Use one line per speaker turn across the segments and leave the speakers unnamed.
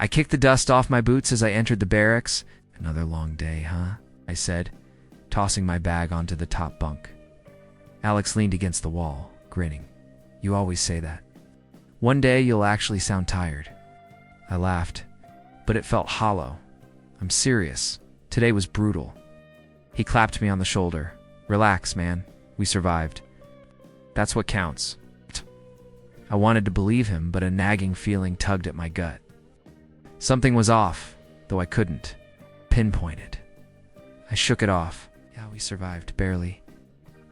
I kicked the dust off my boots as I entered the barracks. Another long day, huh? I said, tossing my bag onto the top bunk. Alex leaned against the wall, grinning. You always say that. One day you'll actually sound tired. I laughed, but it felt hollow. I'm serious. Today was brutal. He clapped me on the shoulder. Relax, man. We survived. That's what counts. I wanted to believe him, but a nagging feeling tugged at my gut. Something was off, though I couldn't pinpoint it. I shook it off. Yeah, we survived, barely.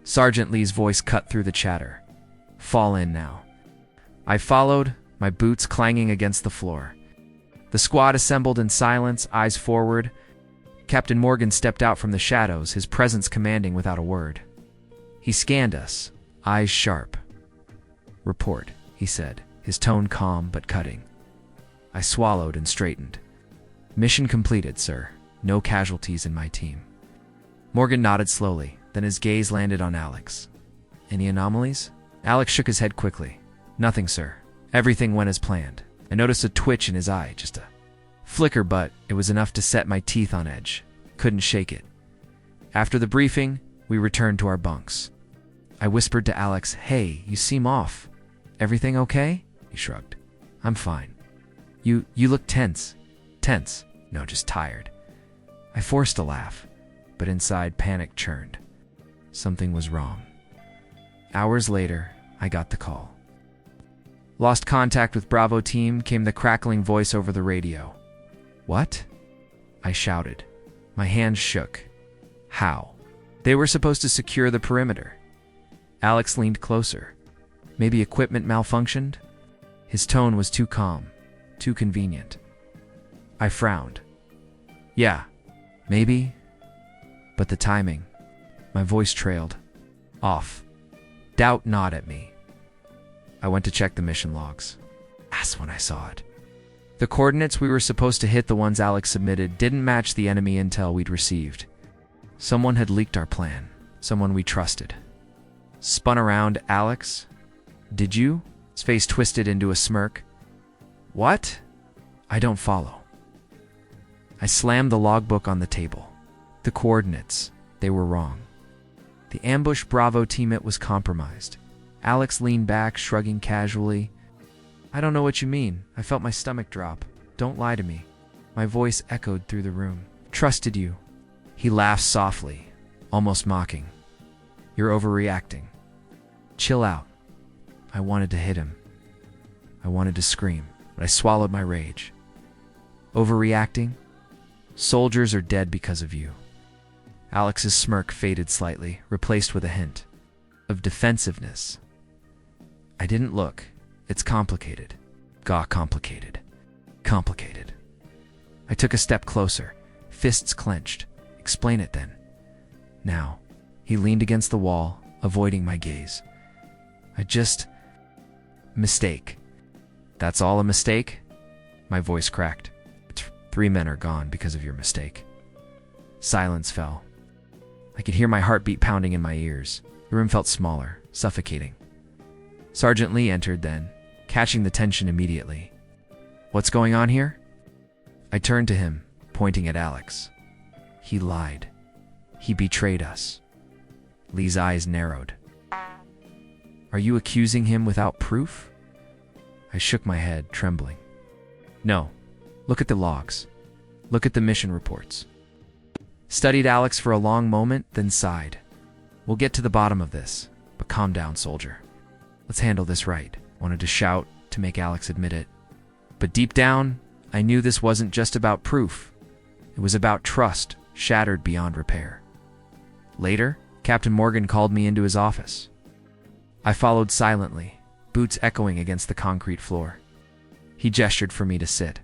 Sergeant Lee's voice cut through the chatter. Fall in now. I followed, my boots clanging against the floor. The squad assembled in silence, eyes forward. Captain Morgan stepped out from the shadows, his presence commanding without a word. He scanned us, eyes sharp. Report, he said, his tone calm but cutting. I swallowed and straightened. Mission completed, sir. No casualties in my team. Morgan nodded slowly, then his gaze landed on Alex. Any anomalies? Alex shook his head quickly. Nothing, sir. Everything went as planned. I noticed a twitch in his eye, just a flicker, but it was enough to set my teeth on edge. Couldn't shake it. After the briefing, we returned to our bunks. I whispered to Alex, Hey, you seem off. Everything okay? He shrugged. I'm fine. You look tense. Tense? No, just tired. I forced a laugh, but inside panic churned. Something was wrong. Hours later, I got the call. Lost contact with Bravo team, came the crackling voice over the radio. What? I shouted. My hands shook. How? They were supposed to secure the perimeter. Alex leaned closer. Maybe equipment malfunctioned? His tone was too calm, too convenient. I frowned. Yeah, maybe. But the timing. My voice trailed. Off. Doubt gnawed at me. I went to check the mission logs. That's when I saw it. The coordinates we were supposed to hit, the ones Alex submitted, didn't match the enemy intel we'd received. Someone had leaked our plan. Someone we trusted. Spun around. Alex? Did you? His face twisted into a smirk. What? I don't follow. I slammed the logbook on the table. The coordinates. They were wrong. The ambush Bravo teammate was compromised. Alex leaned back, shrugging casually. I don't know what you mean. I felt my stomach drop. Don't lie to me. My voice echoed through the room. Trusted you. He laughed softly, almost mocking. You're overreacting. Chill out. I wanted to hit him. I wanted to scream, but I swallowed my rage. Overreacting? Soldiers are dead because of you. Alex's smirk faded slightly, replaced with a hint of defensiveness. I didn't look. It's complicated. Complicated. Complicated. I took a step closer, fists clenched. Explain it then. Now, he leaned against the wall, avoiding my gaze. Mistake. That's all a mistake? My voice cracked. 3 men are gone because of your mistake. Silence fell. I could hear my heartbeat pounding in my ears. The room felt smaller, suffocating. Sergeant Lee entered then, catching the tension immediately. What's going on here? I turned to him, pointing at Alex. He lied. He betrayed us. Lee's eyes narrowed. Are you accusing him without proof? I shook my head, trembling. No. Look at the logs. Look at the mission reports. Studied Alex for a long moment, then sighed. We'll get to the bottom of this, but calm down, soldier. Let's handle this right. Wanted to shout to make Alex admit it. But deep down, I knew this wasn't just about proof. It was about trust, shattered beyond repair. Later, Captain Morgan called me into his office. I followed silently, boots echoing against the concrete floor. He gestured for me to sit.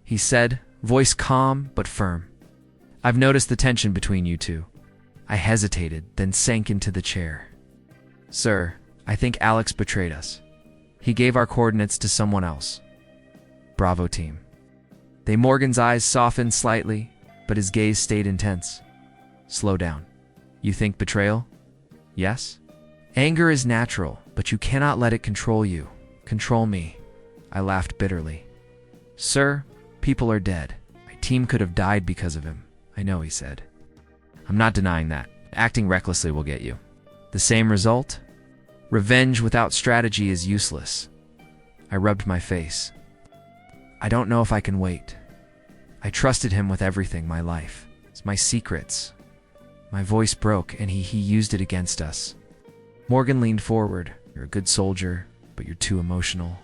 He said, voice calm but firm, I've noticed the tension between you two. I hesitated, then sank into the chair. Sir, I think Alex betrayed us. He gave our coordinates to someone else. Bravo team. Morgan's eyes softened slightly, but his gaze stayed intense. Slow down. You think betrayal? Yes? Anger is natural, but you cannot let it control you. Control me. I laughed bitterly. Sir, People are dead. My team could have died because of him. I know, he said. I'm not denying that. Acting recklessly will get you. The same result? Revenge without strategy is useless. I rubbed my face. I don't know if I can wait. I trusted him with everything, my life. It's my secrets. My voice broke, and he used it against us. Morgan leaned forward. You're a good soldier, but you're too emotional.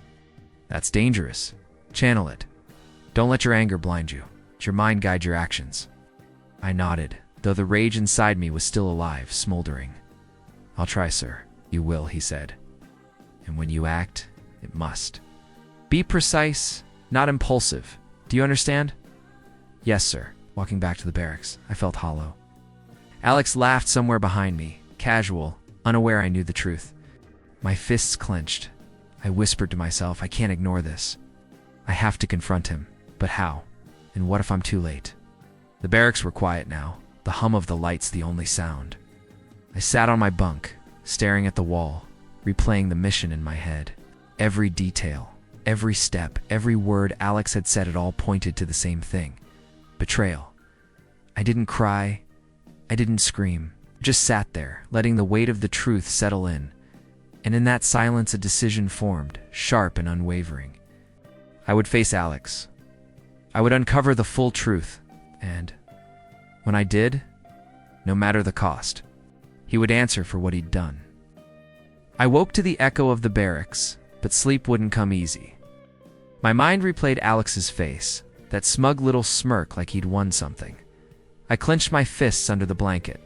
That's dangerous. Channel it. Don't let your anger blind you. Let your mind guide your actions. I nodded, though the rage inside me was still alive, smoldering. I'll try, sir. You will, he said. And when you act, it must. Be precise, not impulsive. Do you understand? Yes, sir. Walking back to the barracks, I felt hollow. Alex laughed somewhere behind me, casual, unaware I knew the truth. My fists clenched. I whispered to myself, I can't ignore this. I have to confront him. But how? And what if I'm too late? The barracks were quiet now, the hum of the lights the only sound. I sat on my bunk, staring at the wall, replaying the mission in my head. Every detail, every step, every word Alex had said, it all pointed to the same thing. Betrayal. I didn't cry. I didn't scream. Just sat there, letting the weight of the truth settle in. And in that silence, a decision formed, sharp and unwavering. I would face Alex. I would uncover the full truth. And when I did, no matter the cost, he would answer for what he'd done. I woke to the echo of the barracks, but sleep wouldn't come easy. My mind replayed Alex's face, that smug little smirk like he'd won something. I clenched my fists under the blanket.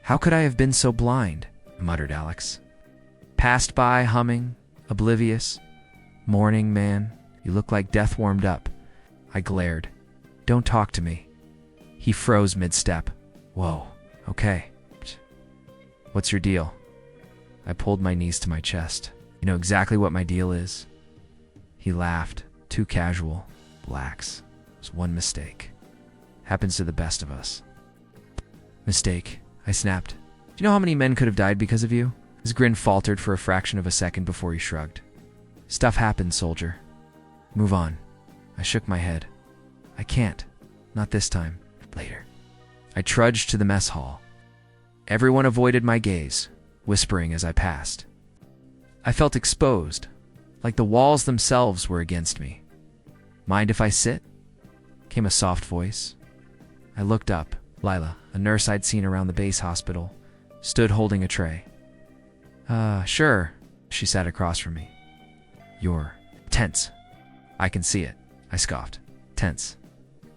How could I have been so blind? Muttered Alex. Passed by, humming, oblivious. Morning, man. You look like death warmed up. I glared. Don't talk to me. He froze mid-step. Whoa, okay. What's your deal? I pulled my knees to my chest. You know exactly what my deal is? He laughed, too casual. Relax. It was one mistake. Happens to the best of us. Mistake, I snapped. Do you know how many men could have died because of you? His grin faltered for a fraction of a second before he shrugged. Stuff happens, soldier. Move on. I shook my head. I can't. Not this time. Later. I trudged to the mess hall. Everyone avoided my gaze, whispering as I passed. I felt exposed, like the walls themselves were against me. Mind if I sit? Came a soft voice. I looked up. Lila, a nurse I'd seen around the base hospital, stood holding a tray. Sure, she sat across from me. You're tense. I can see it, I scoffed. Tense.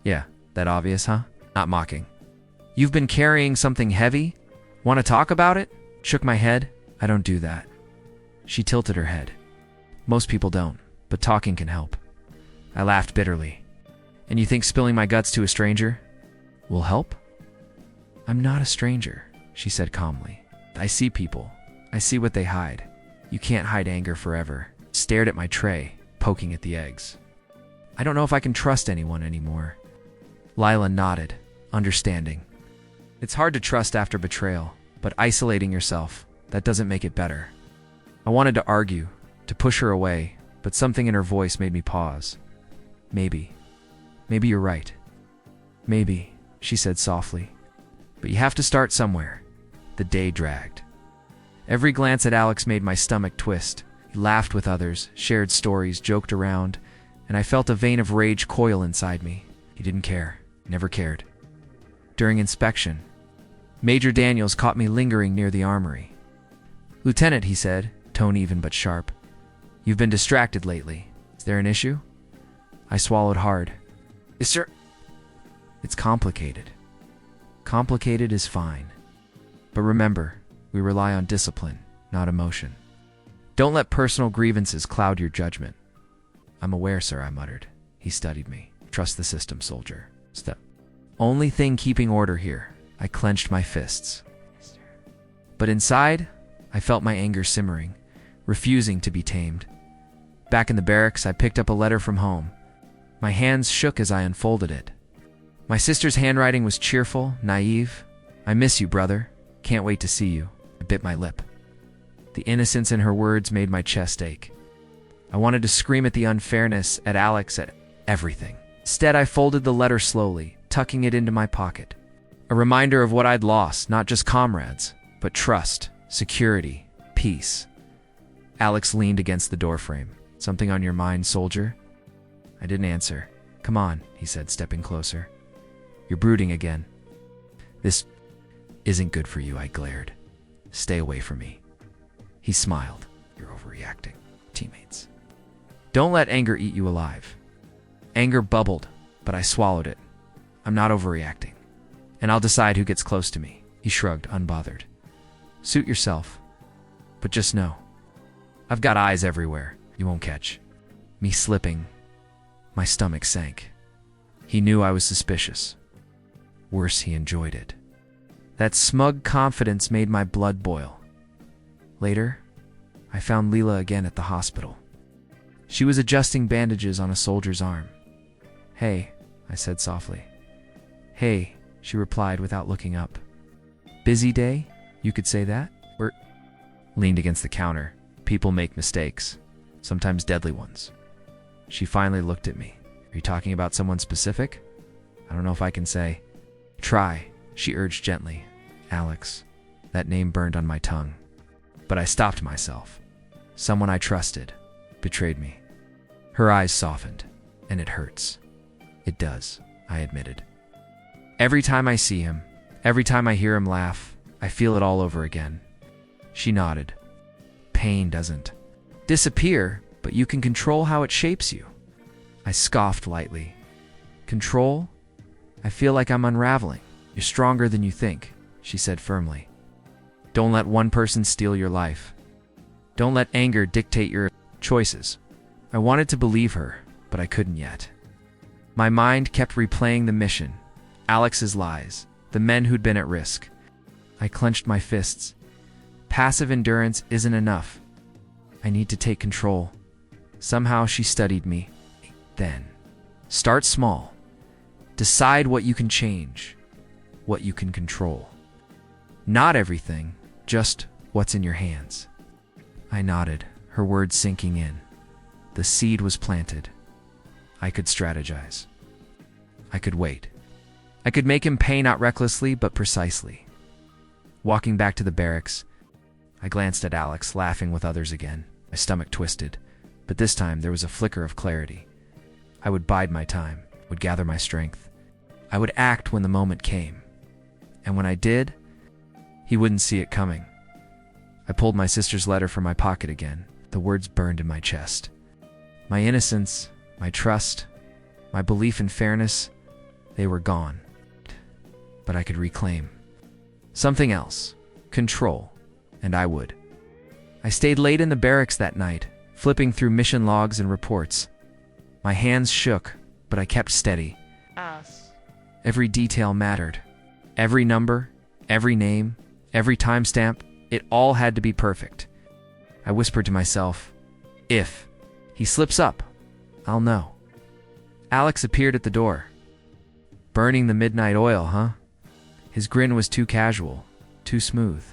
Yeah, that obvious, huh? Not mocking. You've been carrying something heavy? Want to talk about it? Shook my head. I don't do that. She tilted her head. Most people don't, but talking can help. I laughed bitterly. And you think spilling my guts to a stranger will help? I'm not a stranger, she said calmly. I see people. I see what they hide. You can't hide anger forever. Stared at my tray, poking at the eggs. I don't know if I can trust anyone anymore. Lila nodded, understanding. It's hard to trust after betrayal, but isolating yourself, that doesn't make it better. I wanted to argue, to push her away, but something in her voice made me pause. Maybe you're right. Maybe, she said softly. But you have to start somewhere. The day dragged. Every glance at Alex made my stomach twist. He laughed with others, shared stories, joked around, and I felt a vein of rage coil inside me. He didn't care. Never cared. During inspection, Major Daniels caught me lingering near the armory. Lieutenant, he said, tone even but sharp. You've been distracted lately. Is there an issue? I swallowed hard. Yes, sir. It's complicated. Complicated is fine. But remember, we rely on discipline, not emotion. Don't let personal grievances cloud your judgment. I'm aware, sir, I muttered. He studied me. Trust the system, soldier. Step. Only thing keeping order here. I clenched my fists. But inside, I felt my anger simmering, refusing to be tamed. Back in the barracks, I picked up a letter from home. My hands shook as I unfolded it. My sister's handwriting was cheerful, naive. I miss you, brother. Can't wait to see you. I bit my lip. The innocence in her words made my chest ache. I wanted to scream at the unfairness, at Alex, everything. Instead, I folded the letter slowly, tucking it into my pocket. A reminder of what I'd lost, not just comrades, but trust, security, peace. Alex leaned against the doorframe. Something on your mind, soldier? I didn't answer. Come on, he said, stepping closer. You're brooding again. This isn't good for you, I glared. Stay away from me. He smiled. You're overreacting, teammates. Don't let anger eat you alive. Anger bubbled, but I swallowed it. I'm not overreacting. And I'll decide who gets close to me. He shrugged, unbothered. Suit yourself. But just know, I've got eyes everywhere. You won't catch. Me slipping. My stomach sank. He knew I was suspicious. Worse, he enjoyed it. That smug confidence made my blood boil. Later, I found Leela again at the hospital. She was adjusting bandages on a soldier's arm. Hey, I said softly. Hey, she replied without looking up. Busy day? You could say that? Or leaned against the counter. People make mistakes, sometimes deadly ones. She finally looked at me. Are you talking about someone specific? I don't know if I can say. Try, she urged gently. Alex. That name burned on my tongue. But I stopped myself. Someone I trusted betrayed me. Her eyes softened, and it hurts. It does, I admitted. Every time I see him, every time I hear him laugh, I feel it all over again. She nodded. Pain doesn't disappear, but you can control how it shapes you. I scoffed lightly. Control? I feel like I'm unraveling. You're stronger than you think, she said firmly. Don't let one person steal your life. Don't let anger dictate your choices. I wanted to believe her, but I couldn't yet. My mind kept replaying the mission, Alex's lies, the men who'd been at risk. I clenched my fists. Passive endurance isn't enough. I need to take control. Somehow she studied me. Then, start small. Decide what you can change, what you can control. Not everything, just what's in your hands. I nodded, her words sinking in. The seed was planted. I could strategize. I could wait. I could make him pay not recklessly, but precisely. Walking back to the barracks, I glanced at Alex, laughing with others again. My stomach twisted, but this time there was a flicker of clarity. I would bide my time, would gather my strength. I would act when the moment came. And when I did, he wouldn't see it coming. I pulled my sister's letter from my pocket again. The words burned in my chest. My innocence, my trust, my belief in fairness, they were gone. But I could reclaim something else, control, and I would. I stayed late in the barracks that night, flipping through mission logs and reports. My hands shook, but I kept steady. Every detail mattered. Every number, every name, every timestamp, it all had to be perfect. I whispered to myself, if he slips up, I'll know. Alex appeared at the door. Burning the midnight oil, huh? His grin was too casual, too smooth.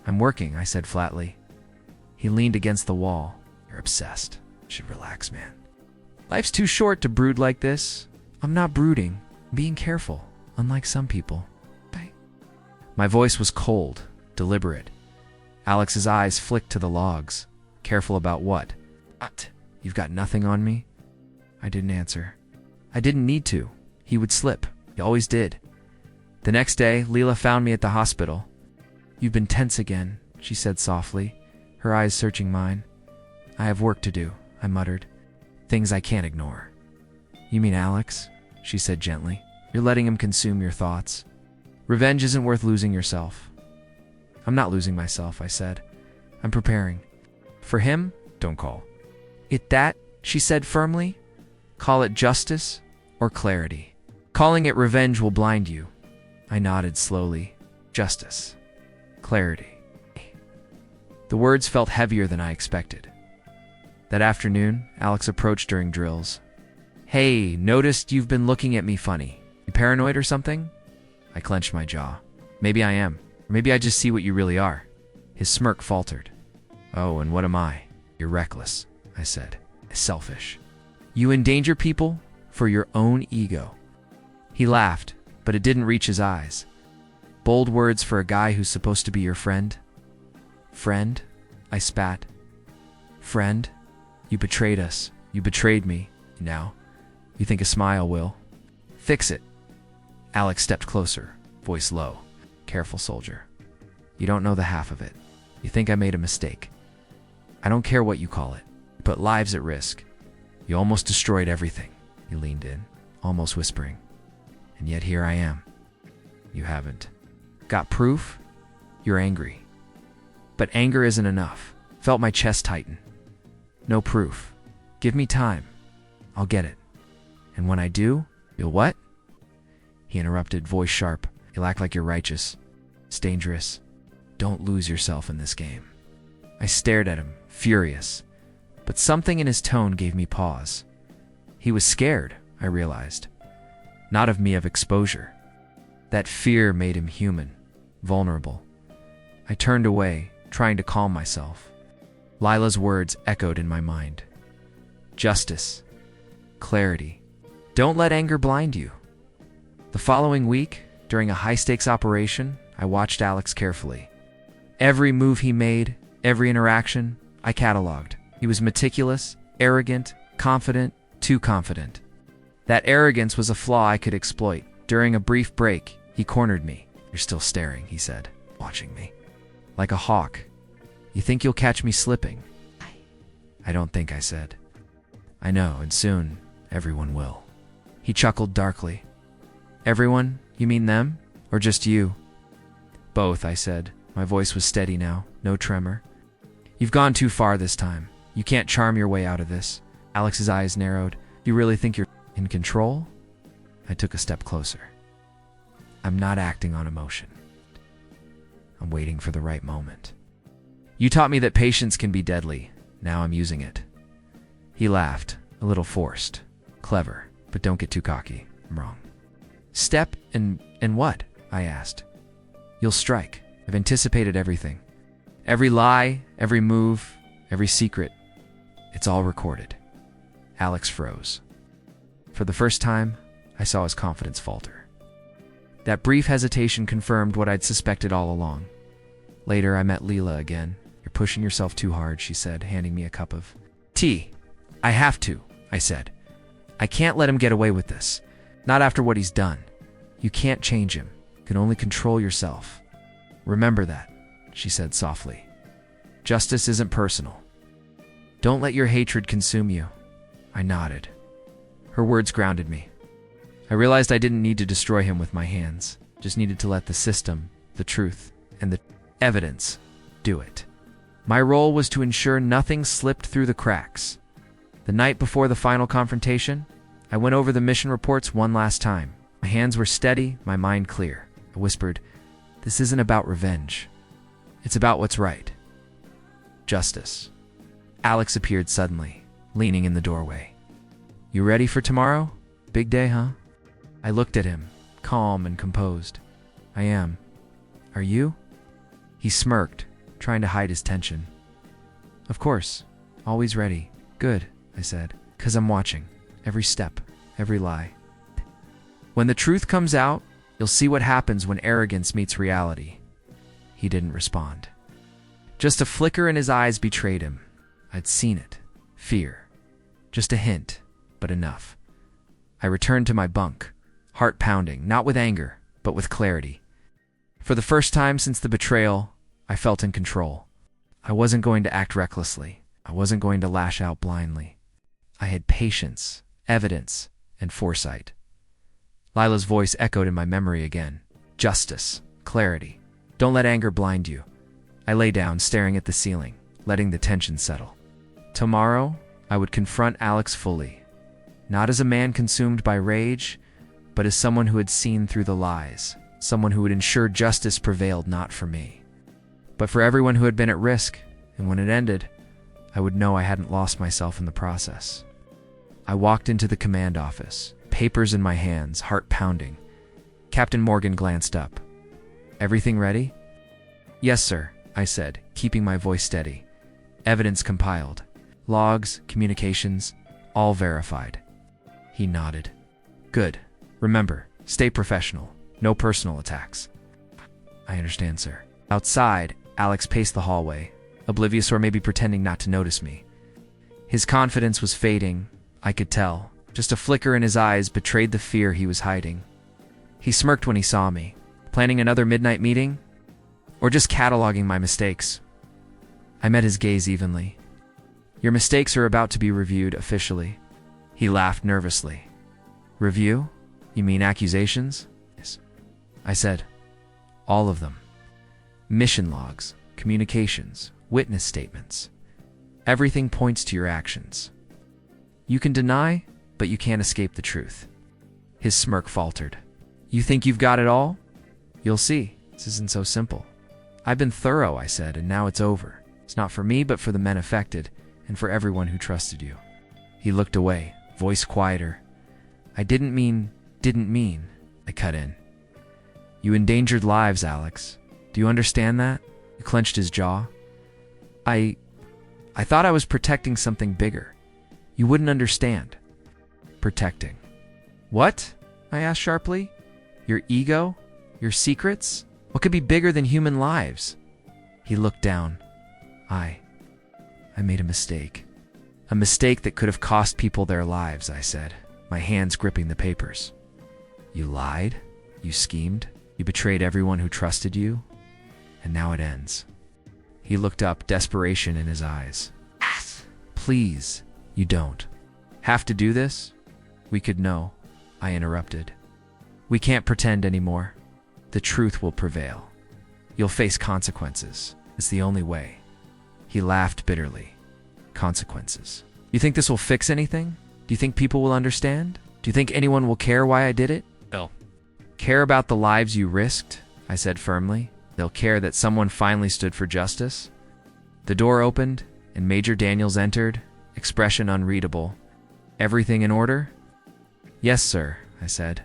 I'm working, I said flatly. He leaned against the wall. You're obsessed. You should relax, man. Life's too short to brood like this. I'm not brooding. I'm being careful, unlike some people. My voice was cold, deliberate. Alex's eyes flicked to the logs. Careful about what? What? You've got nothing on me? I didn't answer. I didn't need to. He would slip. He always did. The next day, Leela found me at the hospital. You've been tense again, she said softly, her eyes searching mine. I have work to do, I muttered. Things I can't ignore. You mean Alex? She said gently. You're letting him consume your thoughts. Revenge isn't worth losing yourself. I'm not losing myself, I said. I'm preparing. For him, don't call it that, she said firmly. Call it justice or clarity. Calling it revenge will blind you. I nodded slowly. Justice. Clarity. The words felt heavier than I expected. That afternoon, Alex approached during drills. Hey, noticed you've been looking at me funny. You paranoid or something? I clenched my jaw. Maybe I am. Or maybe I just see what you really are. His smirk faltered. Oh, and what am I? You're reckless, I said. Selfish. You endanger people for your own ego. He laughed, but it didn't reach his eyes. Bold words for a guy who's supposed to be your friend. Friend? I spat. Friend? You betrayed us. You betrayed me. Now, you think a smile will? Fix it. Alex stepped closer, voice low. Careful, soldier. You don't know the half of it. You think I made a mistake. I don't care what you call it. You put lives at risk. You almost destroyed everything. He leaned in, almost whispering. And yet here I am. You haven't. Got proof? You're angry. But anger isn't enough. Felt my chest tighten. No proof. Give me time. I'll get it. And when I do, you'll what? He interrupted, voice sharp. You'll act like you're righteous. It's dangerous. Don't lose yourself in this game. I stared at him, furious. But something in his tone gave me pause. He was scared, I realized. Not of me, of exposure. That fear made him human, vulnerable. I turned away, trying to calm myself. Lila's words echoed in my mind. Justice. Clarity. Don't let anger blind you. The following week, during a high-stakes operation, I watched Alex carefully. Every move he made, every interaction, I cataloged. He was meticulous, arrogant, confident, too confident. That arrogance was a flaw I could exploit. During a brief break, he cornered me. You're still staring, he said, watching me. Like a hawk. You think you'll catch me slipping? I don't think, I said. I know, and soon, everyone will. He chuckled darkly. Everyone? You mean them? Or just you? Both, I said. My voice was steady now, no tremor. You've gone too far this time. You can't charm your way out of this. Alex's eyes narrowed. You really think you're in control? I took a step closer. I'm not acting on emotion. I'm waiting for the right moment. You taught me that patience can be deadly. Now I'm using it. He laughed, a little forced. Clever, but don't get too cocky. I'm wrong. Step and what? I asked. You'll strike. I've anticipated everything. Every lie, every move, every secret. It's all recorded. Alex froze. For the first time, I saw his confidence falter. That brief hesitation confirmed what I'd suspected all along. Later, I met Leela again. You're pushing yourself too hard, she said, handing me a cup of tea. I have to, I said. I can't let him get away with this. Not after what he's done. You can't change him. You can only control yourself. Remember that, she said softly. Justice isn't personal. Don't let your hatred consume you. I nodded. Her words grounded me. I realized I didn't need to destroy him with my hands. Just needed to let the system, the truth, and the evidence do it. My role was to ensure nothing slipped through the cracks. The night before the final confrontation, I went over the mission reports one last time. My hands were steady, my mind clear. I whispered, this isn't about revenge. It's about what's right. Justice. Alex appeared suddenly, leaning in the doorway. You ready for tomorrow? Big day, huh? I looked at him, calm and composed. I am. Are you? He smirked, trying to hide his tension. Of course. Always ready. Good, I said, 'cause I'm watching. Every step, every lie. When the truth comes out, you'll see what happens when arrogance meets reality. He didn't respond. Just a flicker in his eyes betrayed him. I'd seen it. Fear. Just a hint, but enough. I returned to my bunk, heart pounding, not with anger, but with clarity. For the first time since the betrayal, I felt in control. I wasn't going to act recklessly. I wasn't going to lash out blindly. I had patience, evidence, and foresight. Lila's voice echoed in my memory again. Justice, clarity. Don't let anger blind you. I lay down, staring at the ceiling, letting the tension settle. Tomorrow, I would confront Alex fully. Not as a man consumed by rage, but as someone who had seen through the lies. Someone who would ensure justice prevailed not for me, but for everyone who had been at risk, and when it ended, I would know I hadn't lost myself in the process. I walked into the command office, papers in my hands, heart pounding. Captain Morgan glanced up. Everything ready? Yes, sir, I said, keeping my voice steady. Evidence compiled. Logs, communications, All verified. He nodded. Good. Remember, stay professional. No personal attacks. I understand, sir. Outside, Alex paced the hallway, oblivious or maybe pretending not to notice me. His confidence was fading, I could tell. Just a flicker in his eyes betrayed the fear he was hiding. He smirked when he saw me. Planning another midnight meeting? Or just cataloging my mistakes? I met his gaze evenly. Your mistakes are about to be reviewed officially. He laughed nervously. Review? You mean accusations? Yes. I said, all of them. Mission logs, communications, witness statements. Everything points to your actions. You can deny, but you can't escape the truth. His smirk faltered. You think you've got it all? You'll see. This isn't so simple. I've been thorough, I said, and now it's over. It's not for me, but for the men affected, and for everyone who trusted you. He looked away, voice quieter. I didn't mean, I cut in. You endangered lives, Alex. Do you understand that? He clenched his jaw. I thought I was protecting something bigger. You wouldn't understand. Protecting. What? I asked sharply. Your ego? Your secrets? What could be bigger than human lives? He looked down. I made a mistake. A mistake that could have cost people their lives, I said, my hands gripping the papers. You lied? You schemed? You betrayed everyone who trusted you? And now it ends. He looked up, desperation in his eyes. Please, you don't. Have to do this? We could know, I interrupted. We can't pretend anymore. The truth will prevail. You'll face consequences. It's the only way. He laughed bitterly. Consequences. You think this will fix anything? Do you think people will understand? Do you think anyone will care why I did it? They'll care about the lives you risked, I said firmly. They'll care that someone finally stood for justice. The door opened, and Major Daniels entered, expression unreadable. Everything in order? Yes, sir, I said.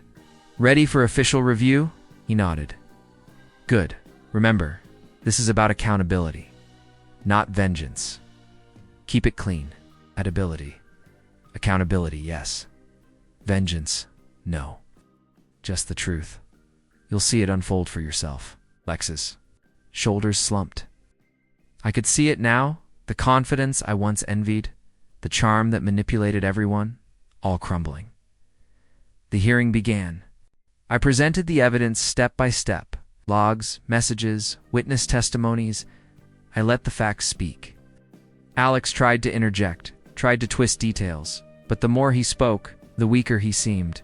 Ready for official review? He nodded. Good. Remember, this is about accountability, not vengeance. Keep it clean. Ability. Accountability, yes. Vengeance, no. Just the truth. You'll see it unfold for yourself. Lex's shoulders slumped. I could see it now, the confidence I once envied, the charm that manipulated everyone, all crumbling. The hearing began. I presented the evidence step by step, logs, messages, witness testimonies. I let the facts speak. Alex tried to interject, tried to twist details, but the more he spoke, the weaker he seemed.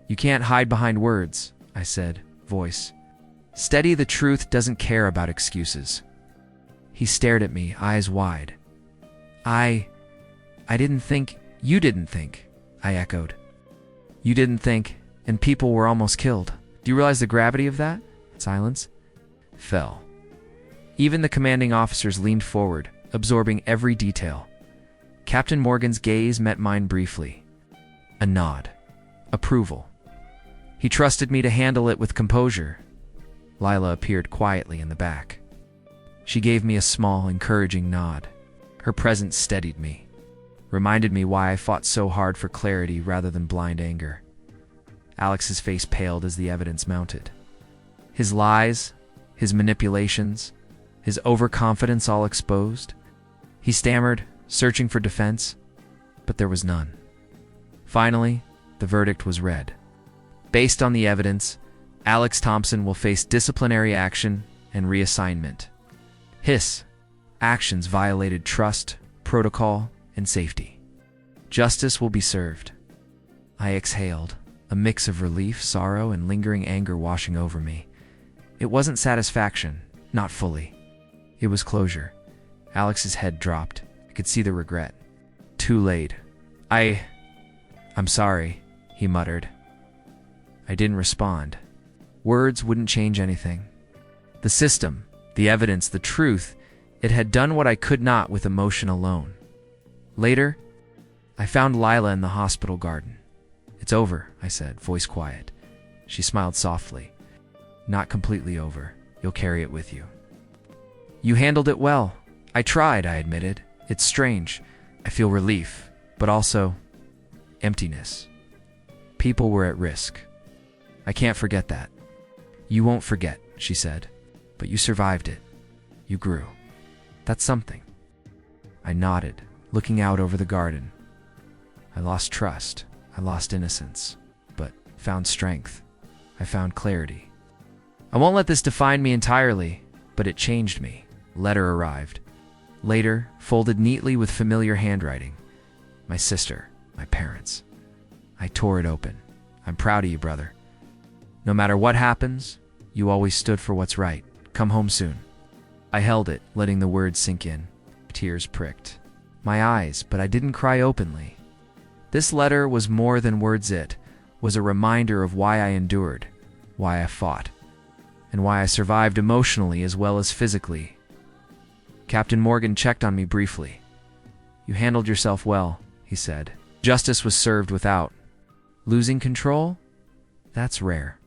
You can't hide behind words, I said, voice steady. The truth doesn't care about excuses. He stared at me, eyes wide. I didn't think, you didn't think, I echoed. You didn't think, and people were almost killed. Do you realize the gravity of that? Silence fell. Even the commanding officers leaned forward, absorbing every detail. Captain Morgan's gaze met mine briefly. A nod. Approval. He trusted me to handle it with composure. Lila appeared quietly in the back. She gave me a small, encouraging nod. Her presence steadied me, reminded me why I fought so hard for clarity rather than blind anger. Alex's face paled as the evidence mounted. His lies, his manipulations, his overconfidence all exposed. He stammered, searching for defense, but there was none. Finally, the verdict was read. Based on the evidence, Alex Thompson will face disciplinary action and reassignment. His actions violated trust, protocol, and safety. Justice will be served. I exhaled, a mix of relief, sorrow, and lingering anger washing over me. It wasn't satisfaction, not fully. It was closure. Alex's head dropped. I could see the regret. Too late. I'm sorry, he muttered. I didn't respond. Words wouldn't change anything. The system, the evidence, the truth, it had done what I could not with emotion alone. Later, I found Lila in the hospital garden. It's over, I said, voice quiet. She smiled softly. Not completely over. You'll carry it with you. You handled it well. I tried, I admitted. It's strange. I feel relief, but also emptiness. People were at risk. I can't forget that. You won't forget, she said. But you survived it. You grew. That's something. I nodded, looking out over the garden. I lost trust. I lost innocence. But found strength. I found clarity. I won't let this define me entirely, but it changed me. Letter arrived. Later, folded neatly with familiar handwriting. My sister, my parents. I tore it open. I'm proud of you, brother. No matter what happens, you always stood for what's right. Come home soon. I held it, letting the words sink in. Tears pricked my eyes, but I didn't cry openly. This letter was more than words. It was a reminder of why I endured, why I fought, and why I survived emotionally as well as physically. Captain Morgan checked on me briefly. You handled yourself well, he said. Justice was served without losing control? That's rare.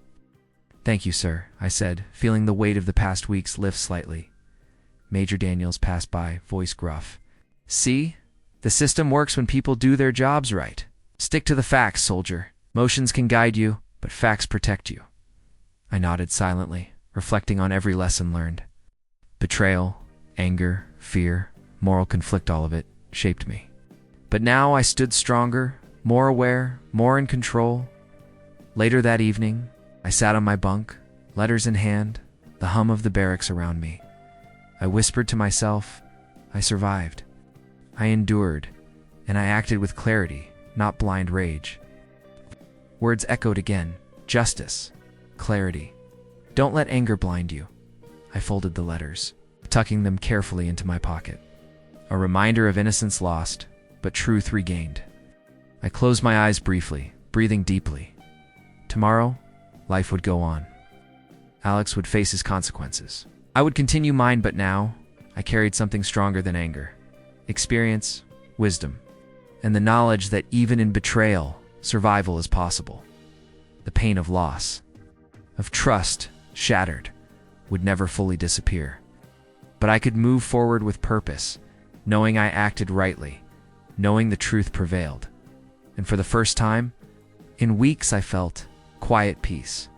Thank you, sir, I said, feeling the weight of the past weeks lift slightly. Major Daniels passed by, voice gruff. See? The system works when people do their jobs right. Stick to the facts, soldier. Emotions can guide you, but facts protect you. I nodded silently, reflecting on every lesson learned. Betrayal, anger, fear, moral conflict, all of it shaped me. But now I stood stronger, more aware, more in control. Later that evening, I sat on my bunk, letters in hand, the hum of the barracks around me. I whispered to myself, I survived. I endured, and I acted with clarity, not blind rage. Words echoed again. Justice. Clarity. Don't let anger blind you. I folded the letters, tucking them carefully into my pocket. A reminder of innocence lost, but truth regained. I closed my eyes briefly, breathing deeply. Tomorrow, life would go on. Alex would face his consequences. I would continue mine, but now, I carried something stronger than anger. Experience, wisdom, and the knowledge that even in betrayal, survival is possible. The pain of loss, of trust shattered, would never fully disappear. But I could move forward with purpose, knowing I acted rightly, knowing the truth prevailed. And for the first time, in weeks I felt quiet peace.